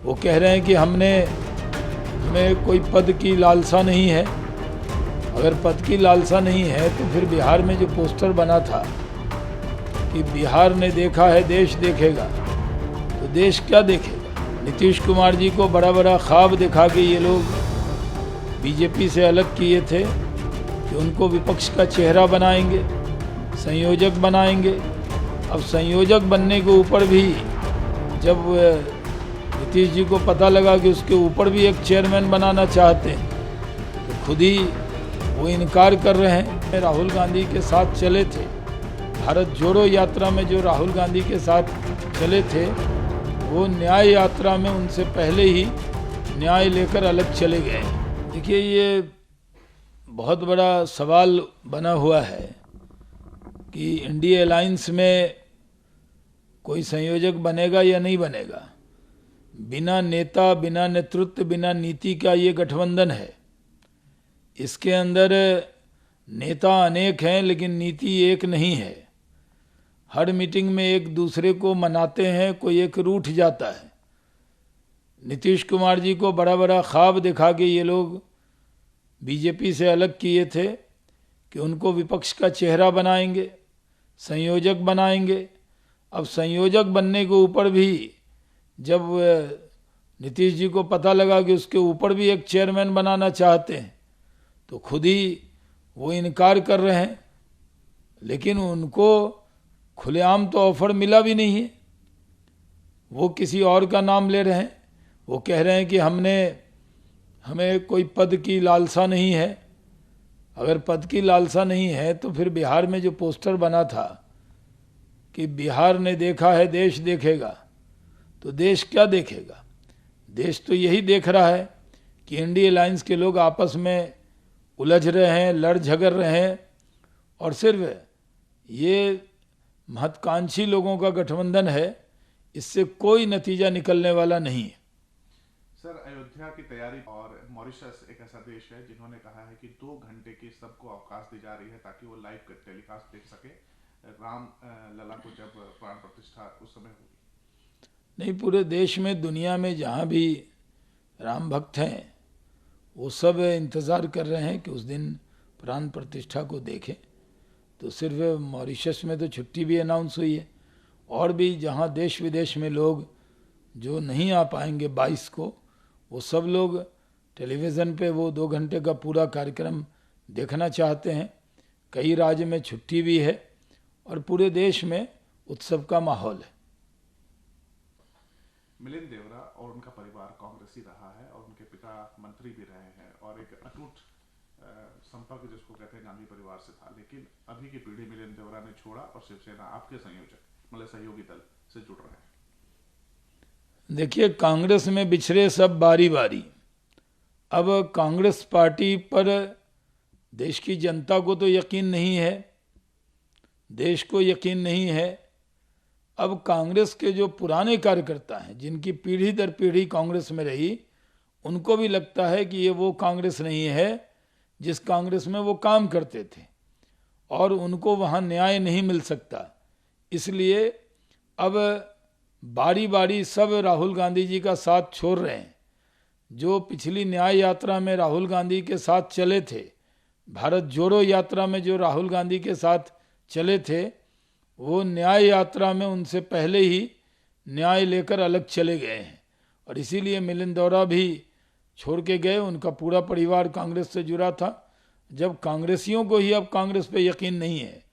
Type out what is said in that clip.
वो कह रहे हैं कि हमें कोई पद की लालसा नहीं है। अगर पद की लालसा नहीं है तो फिर बिहार में जो पोस्टर बना था कि बिहार ने देखा है देश देखेगा, तो देश क्या देखेगा। नीतीश कुमार जी को बड़ा बड़ा ख्वाब दिखा के ये लोग बीजेपी से अलग किए थे कि उनको विपक्ष का चेहरा बनाएंगे, संयोजक बनाएंगे। अब संयोजक बनने के ऊपर भी जब नीतीश जी को पता लगा कि उसके ऊपर भी एक चेयरमैन बनाना चाहते हैं तो खुद ही वो इनकार कर रहे हैं। राहुल गांधी के साथ चले थे, भारत जोड़ो यात्रा में जो राहुल गांधी के साथ चले थे वो न्याय यात्रा में उनसे पहले ही न्याय लेकर अलग चले गए। देखिए, ये बहुत बड़ा सवाल बना हुआ है कि इंडिया अलायंस में कोई संयोजक बनेगा या नहीं बनेगा। बिना नेता, बिना नेतृत्व, बिना नीति का ये गठबंधन है। इसके अंदर नेता अनेक हैं लेकिन नीति एक नहीं है। हर मीटिंग में एक दूसरे को मनाते हैं, कोई एक रूठ जाता है। नीतीश कुमार जी को बड़ा बड़ा ख्वाब दिखा के ये लोग बीजेपी से अलग किए थे कि उनको विपक्ष का चेहरा बनाएंगे, संयोजक बनाएंगे। अब संयोजक बनने के ऊपर भी जब नीतीश जी को पता लगा कि उसके ऊपर भी एक चेयरमैन बनाना चाहते हैं तो खुद ही वो इनकार कर रहे हैं। लेकिन उनको खुलेआम तो ऑफर मिला भी नहीं है, वो किसी और का नाम ले रहे हैं। वो कह रहे हैं कि हमें कोई पद की लालसा नहीं है। अगर पद की लालसा नहीं है तो फिर बिहार में जो पोस्टर बना था कि बिहार ने देखा है देश देखेगा, तो देश क्या देखेगा। देश तो यही देख रहा है कि इंडिया अलायंस के लोग आपस में उलझ रहे हैं, लड़ झगड़ रहे हैं और सिर्फ ये महत्वाकांक्षी लोगों का गठबंधन है। इससे कोई नतीजा निकलने वाला नहीं है। सर, अयोध्या की तैयारी और मॉरिशस एक ऐसा देश है जिन्होंने कहा है कि 2 घंटे की सबको अवकाश दी जा रही है ताकि वो लाइव टेलीकास्ट देख सके राम लला को जब प्राण प्रतिष्ठा उस समय होगी। नहीं, पूरे देश में, दुनिया में जहाँ भी राम भक्त हैं वो सब इंतज़ार कर रहे हैं कि उस दिन प्राण प्रतिष्ठा को देखें। तो सिर्फ मॉरिशस में तो छुट्टी भी अनाउंस हुई है और भी जहाँ देश विदेश में लोग जो नहीं आ पाएंगे 22 को, वो सब लोग टेलीविज़न पे वो 2 घंटे का पूरा कार्यक्रम देखना चाहते हैं। कई राज्य में छुट्टी भी है और पूरे देश में उत्सव का माहौल है। मिलिंद देवरा और उनका परिवार कांग्रेसी रहा है और उनके पिता मंत्री भी रहे हैं और एक अटूट संपर्क जिसको कहते हैं गांधी परिवार से था। लेकिन अभी की पीढ़ी मिलिंद देवरा ने छोड़ा और शिवसेना आपके संयोजक मतलब सहयोगी दल से जुड़ रहे हैं। देखिए, कांग्रेस में बिछड़े सब बारी बारी। अब कांग्रेस पार्टी पर देश की जनता को तो यकीन नहीं है, देश को यकीन नहीं है। अब कांग्रेस के जो पुराने कार्यकर्ता हैं जिनकी पीढ़ी दर पीढ़ी कांग्रेस में रही, उनको भी लगता है कि ये वो कांग्रेस नहीं है जिस कांग्रेस में वो काम करते थे और उनको वहाँ न्याय नहीं मिल सकता। इसलिए अब बारी बारी सब राहुल गांधी जी का साथ छोड़ रहे हैं। जो पिछली न्याय यात्रा में राहुल गांधी के साथ चले थे, भारत जोड़ो यात्रा में जो राहुल गांधी के साथ चले थे, वो न्याय यात्रा में उनसे पहले ही न्याय लेकर अलग चले गए हैं और इसीलिए मिलिंद देवरा भी छोड़ के गए। उनका पूरा परिवार कांग्रेस से जुड़ा था। जब कांग्रेसियों को ही अब कांग्रेस पे यकीन नहीं है